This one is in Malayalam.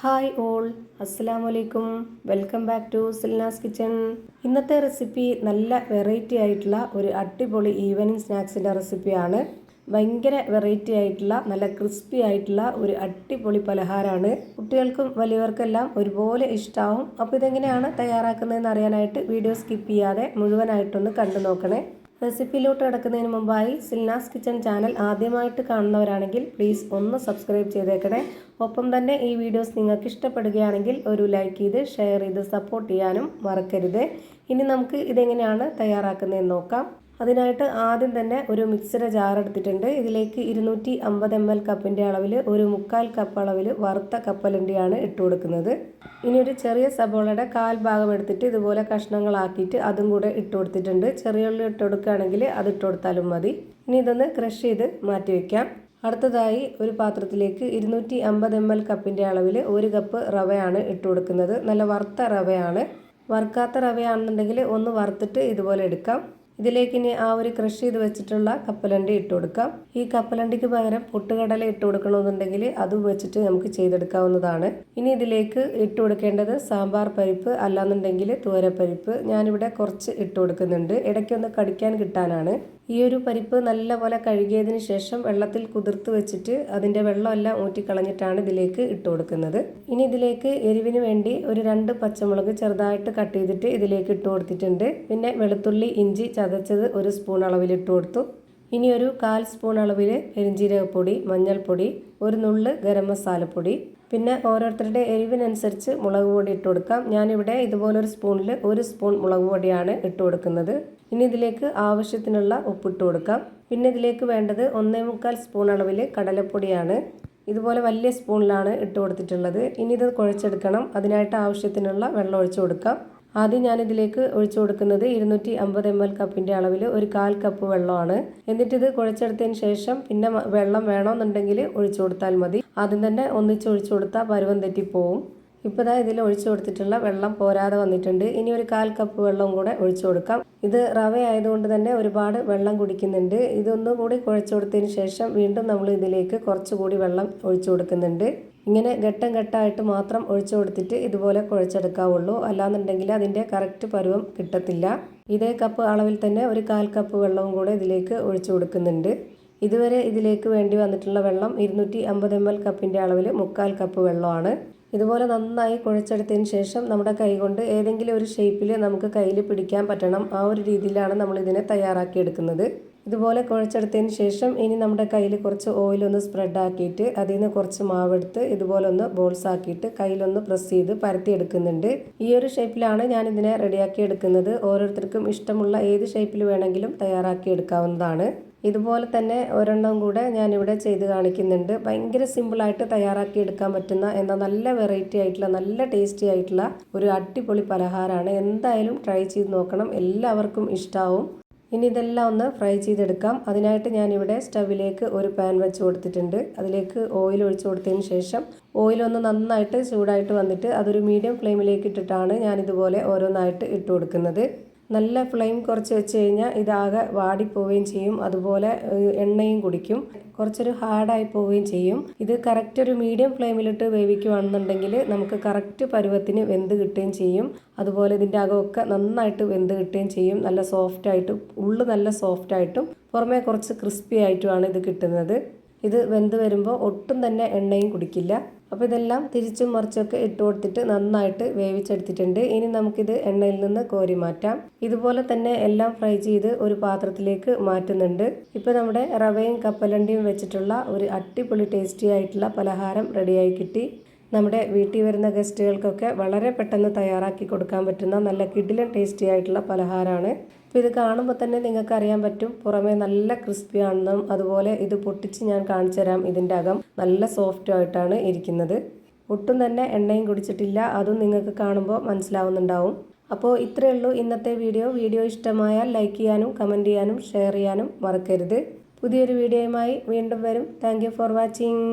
ഹായ് ഓൾ, അസ്സലാമലൈക്കും. Welcome back to Silna's kitchen. ഇന്നത്തെ റെസിപ്പി നല്ല വെറൈറ്റി ആയിട്ടുള്ള ഒരു അടിപൊളി ഈവനിങ് സ്നാക്സിൻ്റെ റെസിപ്പിയാണ്. ഭയങ്കര വെറൈറ്റി ആയിട്ടുള്ള നല്ല ക്രിസ്പി ആയിട്ടുള്ള ഒരു അടിപൊളി പലഹാരമാണ്. കുട്ടികൾക്കും വലിയവർക്കെല്ലാം ഒരുപോലെ ഇഷ്ടമാവും. അപ്പോൾ ഇതെങ്ങനെയാണ് തയ്യാറാക്കുന്നതെന്ന് അറിയാനായിട്ട് വീഡിയോ സ്കിപ്പ് ചെയ്യാതെ മുഴുവനായിട്ടൊന്ന് കണ്ടു നോക്കണേ. റെസിപ്പിയിലോട്ട് കിടക്കുന്നതിന് മുമ്പായി സിൽനാസ് കിച്ചൺ ചാനൽ ആദ്യമായിട്ട് കാണുന്നവരാണെങ്കിൽ പ്ലീസ് ഒന്ന് സബ്സ്ക്രൈബ് ചെയ്തേക്കണേ. ഒപ്പം തന്നെ ഈ വീഡിയോസ് നിങ്ങൾക്ക് ഇഷ്ടപ്പെടുകയാണെങ്കിൽ ഒരു ലൈക്ക് ചെയ്ത് ഷെയർ ചെയ്ത് സപ്പോർട്ട് ചെയ്യാനും മറക്കരുത്. ഇനി നമുക്ക് ഇതെങ്ങനെയാണ് തയ്യാറാക്കുന്നതെന്ന് നോക്കാം. അതിനായിട്ട് ആദ്യം തന്നെ ഒരു മിക്സിയുടെ ജാർ എടുത്തിട്ടുണ്ട്. ഇതിലേക്ക് 250 ml കപ്പിൻ്റെ അളവിൽ ഒരു 1/4 കപ്പ് അളവിൽ വറുത്ത കപ്പലണ്ടിയാണ് ഇട്ട് കൊടുക്കുന്നത്. ഇനി ഒരു ചെറിയ സബോളയുടെ 1/4 ഭാഗം എടുത്തിട്ട് ഇതുപോലെ കഷ്ണങ്ങളാക്കിയിട്ട് അതും കൂടെ ഇട്ട് കൊടുത്തിട്ടുണ്ട്. ചെറിയ ഉള്ളി ഇട്ട് കൊടുക്കുകയാണെങ്കിൽ അത് ഇട്ട് കൊടുത്താലും മതി. ഇനി ഇതൊന്ന് ക്രഷ് ചെയ്ത് മാറ്റി വയ്ക്കാം. അടുത്തതായി ഒരു പാത്രത്തിലേക്ക് 250 ml കപ്പിൻ്റെ അളവിൽ 1 കപ്പ് റവയാണ് ഇട്ട് കൊടുക്കുന്നത്. നല്ല വറുത്ത റവയാണ്. വറുക്കാത്ത റവയാണെന്നുണ്ടെങ്കിൽ ഒന്ന് വറുത്തിട്ട് ഇതുപോലെ എടുക്കാം. ഇതിലേക്ക് ഇനി ആ ഒരു ക്രഷ് ചെയ്ത് വെച്ചിട്ടുള്ള കപ്പലണ്ടി ഇട്ട് കൊടുക്കാം. ഈ കപ്പലണ്ടിക്ക് പകരം പൊട്ടുകടല ഇട്ട് കൊടുക്കണമെന്നുണ്ടെങ്കിൽ അതും വെച്ചിട്ട് നമുക്ക് ചെയ്തെടുക്കാവുന്നതാണ്. ഇനി ഇതിലേക്ക് ഇട്ട് കൊടുക്കേണ്ടത് സാമ്പാർ പരിപ്പ് അല്ലാന്നുണ്ടെങ്കിൽ തുവരപ്പരിപ്പ്. ഞാനിവിടെ കുറച്ച് ഇട്ട് കൊടുക്കുന്നുണ്ട്, ഇടയ്ക്കൊന്ന് കടിക്കാൻ കിട്ടാനാണ്. ഈ ഒരു പരിപ്പ് നല്ലപോലെ കഴുകിയതിന് ശേഷം വെള്ളത്തിൽ കുതിർത്ത് വെച്ചിട്ട് അതിൻ്റെ വെള്ളമെല്ലാം ഊറ്റിക്കളഞ്ഞിട്ടാണ് ഇതിലേക്ക് ഇട്ട് കൊടുക്കുന്നത്. ഇനി ഇതിലേക്ക് എരിവിന് വേണ്ടി ഒരു 2 പച്ചമുളക് ചെറുതായിട്ട് കട്ട് ചെയ്തിട്ട് ഇതിലേക്ക് ഇട്ട് കൊടുത്തിട്ടുണ്ട്. പിന്നെ വെളുത്തുള്ളി ഇഞ്ചി ചതച്ചത് 1 സ്പൂൺ അളവിൽ ഇട്ട് കൊടുത്തു. ഇനി ഒരു 1/4 സ്പൂൺ അളവിൽ പെരിഞ്ജീരകപ്പൊടി, മഞ്ഞൾപ്പൊടി, ഒരു നുള്ള് ഗരം മസാലപ്പൊടി, പിന്നെ ഓരോരുത്തരുടെ എരിവിനനുസരിച്ച് മുളക് പൊടി ഇട്ട് കൊടുക്കാം. ഞാനിവിടെ ഇതുപോലൊരു സ്പൂണിൽ 1 സ്പൂൺ മുളക് പൊടിയാണ് ഇട്ട് കൊടുക്കുന്നത്. ഇനി ഇതിലേക്ക് ആവശ്യത്തിനുള്ള ഉപ്പിട്ട് കൊടുക്കാം. പിന്നെ ഇതിലേക്ക് വേണ്ടത് 1/4 സ്പൂൺ അളവിൽ കടലപ്പൊടിയാണ്. ഇതുപോലെ വലിയ സ്പൂണിലാണ് ഇട്ട് കൊടുത്തിട്ടുള്ളത്. ഇനി ഇത് കുഴച്ചെടുക്കണം. അതിനായിട്ട് ആവശ്യത്തിനുള്ള വെള്ളം ഒഴിച്ചു കൊടുക്കാം. ആദ്യം ഞാനിതിലേക്ക് ഒഴിച്ചു കൊടുക്കുന്നത് 250 ml കപ്പിൻ്റെ അളവിൽ ഒരു 1/4 കപ്പ് വെള്ളമാണ്. എന്നിട്ടിത് കുഴച്ചെടുത്തതിന് ശേഷം പിന്നെ വെള്ളം വേണമെന്നുണ്ടെങ്കിൽ ഒഴിച്ചു കൊടുത്താൽ മതി. ആദ്യം തന്നെ ഒന്നിച്ച് ഒഴിച്ചു കൊടുത്താൽ പരുവം തെറ്റിപ്പോവും. ഇപ്പോൾ ദാ ഇതിൽ ഒഴിച്ചു കൊടുത്തിട്ടുള്ള വെള്ളം പോരാതെ വന്നിട്ടുണ്ട്. ഇനി ഒരു 1/4 കപ്പ് വെള്ളം കൂടെ ഒഴിച്ചു കൊടുക്കാം. ഇത് റവ ആയതുകൊണ്ട് തന്നെ ഒരുപാട് വെള്ളം കുടിക്കുന്നുണ്ട്. ഇതൊന്നും കൂടി കുഴച്ചു കൊടുത്തതിന് ശേഷം വീണ്ടും നമ്മൾ ഇതിലേക്ക് കുറച്ചുകൂടി വെള്ളം ഒഴിച്ചു കൊടുക്കുന്നുണ്ട്. ഇങ്ങനെ ഘട്ടം ഘട്ടമായിട്ട് മാത്രം ഒഴിച്ചു കൊടുത്തിട്ട് ഇതുപോലെ കുഴച്ചെടുക്കാവുള്ളൂ. അല്ലാന്നുണ്ടെങ്കിൽ അതിൻ്റെ കറക്റ്റ് പരുവം കിട്ടത്തില്ല. ഇതേ കപ്പ് അളവിൽ തന്നെ ഒരു 1/4 കപ്പ് വെള്ളവും കൂടെ ഇതിലേക്ക് ഒഴിച്ചു കൊടുക്കുന്നുണ്ട്. ഇതുവരെ ഇതിലേക്ക് വേണ്ടി വന്നിട്ടുള്ള വെള്ളം 250 ml കപ്പിൻ്റെ അളവിൽ 1/4 കപ്പ് വെള്ളമാണ്. ഇതുപോലെ നന്നായി കുഴച്ചെടുത്തതിന് ശേഷം നമ്മുടെ കൈ കൊണ്ട് ഏതെങ്കിലും ഒരു ഷേപ്പിൽ നമുക്ക് കയ്യിൽ പിടിക്കാൻ പറ്റണം. ആ ഒരു രീതിയിലാണ് നമ്മൾ ഇതിനെ തയ്യാറാക്കിയെടുക്കുന്നത്. ഇതുപോലെ കുഴച്ചെടുത്തതിന് ശേഷം ഇനി നമ്മുടെ കയ്യിൽ കുറച്ച് ഓയിലൊന്ന് സ്പ്രെഡ് ആക്കിയിട്ട് അതിൽ നിന്ന് കുറച്ച് മാവെടുത്ത് ഇതുപോലെ ഒന്ന് ബോൾസ് ആക്കിയിട്ട് കയ്യിലൊന്ന് പ്രസ് ചെയ്ത് പരത്തിയെടുക്കുന്നുണ്ട്. ഈ ഒരു ഷേപ്പിലാണ് ഞാൻ ഇതിനെ റെഡിയാക്കി എടുക്കുന്നത്. ഓരോരുത്തർക്കും ഇഷ്ടമുള്ള ഏത് ഷേപ്പിൽ വേണമെങ്കിലും തയ്യാറാക്കി എടുക്കാവുന്നതാണ്. ഇതുപോലെ തന്നെ ഒരെണ്ണം കൂടെ ഞാനിവിടെ ചെയ്ത് കാണിക്കുന്നുണ്ട്. ഭയങ്കര സിമ്പിളായിട്ട് തയ്യാറാക്കി എടുക്കാൻ പറ്റുന്ന എന്നാൽ നല്ല വെറൈറ്റി ആയിട്ടുള്ള നല്ല ടേസ്റ്റി ആയിട്ടുള്ള ഒരു അടിപൊളി പലഹാരമാണ്. എന്തായാലും ട്രൈ ചെയ്ത് നോക്കണം, എല്ലാവർക്കും ഇഷ്ടമാവും. ഇനി ഇതെല്ലാം ഒന്ന് ഫ്രൈ ചെയ്തെടുക്കാം. അതിനായിട്ട് ഞാനിവിടെ സ്റ്റവിലേക്ക് ഒരു പാൻ വെച്ച് കൊടുത്തിട്ടുണ്ട്. അതിലേക്ക് ഓയിൽ ഒഴിച്ചു കൊടുത്തതിന് ശേഷം ഓയിലൊന്ന് നന്നായിട്ട് ചൂടായിട്ട് വന്നിട്ട് അതൊരു മീഡിയം ഫ്ലെയിമിലേക്ക് ഇട്ടിട്ടാണ് ഞാനിതുപോലെ ഓരോന്നായിട്ട് ഇട്ട് കൊടുക്കുന്നത്. നല്ല ഫ്ലെയിം കുറച്ച് വെച്ച് കഴിഞ്ഞാൽ ഇതാകെ വാടിപ്പോവുകയും ചെയ്യും. അതുപോലെ എണ്ണയും കുടിക്കും, കുറച്ചൊരു ഹാർഡായി പോവുകയും ചെയ്യും. ഇത് കറക്റ്റ് ഒരു മീഡിയം ഫ്ലെയിമിലിട്ട് വേവിക്കുകയാണെന്നുണ്ടെങ്കിൽ നമുക്ക് കറക്റ്റ് പരുവത്തിന് വെന്ത് കിട്ടുകയും ചെയ്യും. അതുപോലെ ഇതിൻ്റെ അകമൊക്കെ നന്നായിട്ട് വെന്ത് കിട്ടുകയും ചെയ്യും. നല്ല സോഫ്റ്റായിട്ടും ഉള്ളു നല്ല സോഫ്റ്റായിട്ടും പുറമേ കുറച്ച് ക്രിസ്പി ആയിട്ടുമാണ് ഇത് കിട്ടുന്നത്. ഇത് വെന്ത് വരുമ്പോൾ ഒട്ടും തന്നെ എണ്ണയും കുടിക്കില്ല. അപ്പോൾ ഇതെല്ലാം തിരിച്ചും മറിച്ചൊക്കെ ഇട്ട് കൊടുത്തിട്ട് നന്നായിട്ട് വേവിച്ചെടുത്തിട്ടുണ്ട്. ഇനി നമുക്കിത് എണ്ണയിൽ നിന്ന് കോരി മാറ്റാം. ഇതുപോലെ തന്നെ എല്ലാം ഫ്രൈ ചെയ്ത് ഒരു പാത്രത്തിലേക്ക് മാറ്റുന്നുണ്ട്. ഇപ്പോൾ നമ്മുടെ റവയും കപ്പലണ്ടിയും വെച്ചിട്ടുള്ള ഒരു അടിപൊളി ടേസ്റ്റി ആയിട്ടുള്ള പലഹാരം റെഡിയായി കിട്ടി. നമ്മുടെ വീട്ടിൽ വരുന്ന ഗസ്റ്റുകൾക്കൊക്കെ വളരെ പെട്ടെന്ന് തയ്യാറാക്കി കൊടുക്കാൻ പറ്റുന്ന നല്ല കിടിലൻ ടേസ്റ്റി ആയിട്ടുള്ള പലഹാരമാണ്. അപ്പോൾ ഇത് കാണുമ്പോൾ തന്നെ നിങ്ങൾക്ക് അറിയാൻ പറ്റും പുറമേ നല്ല ക്രിസ്പി ആണെന്നും. അതുപോലെ ഇത് പൊട്ടിച്ച് ഞാൻ കാണിച്ചു തരാം. ഇതിൻ്റെ അകം നല്ല സോഫ്റ്റ് ആയിട്ടാണ് ഇരിക്കുന്നത്. ഒട്ടും തന്നെ എണ്ണയും കുടിച്ചിട്ടില്ല. അതും നിങ്ങൾക്ക് കാണുമ്പോൾ മനസ്സിലാവുന്നുണ്ടാവും. അപ്പോൾ ഇത്രയേ ഉള്ളൂ ഇന്നത്തെ വീഡിയോ ഇഷ്ടമായാൽ ലൈക്ക് ചെയ്യാനും കമൻറ്റ് ചെയ്യാനും ഷെയർ ചെയ്യാനും മറക്കരുത്. പുതിയൊരു വീഡിയോയുമായി വീണ്ടും വരും. Thank you for watching.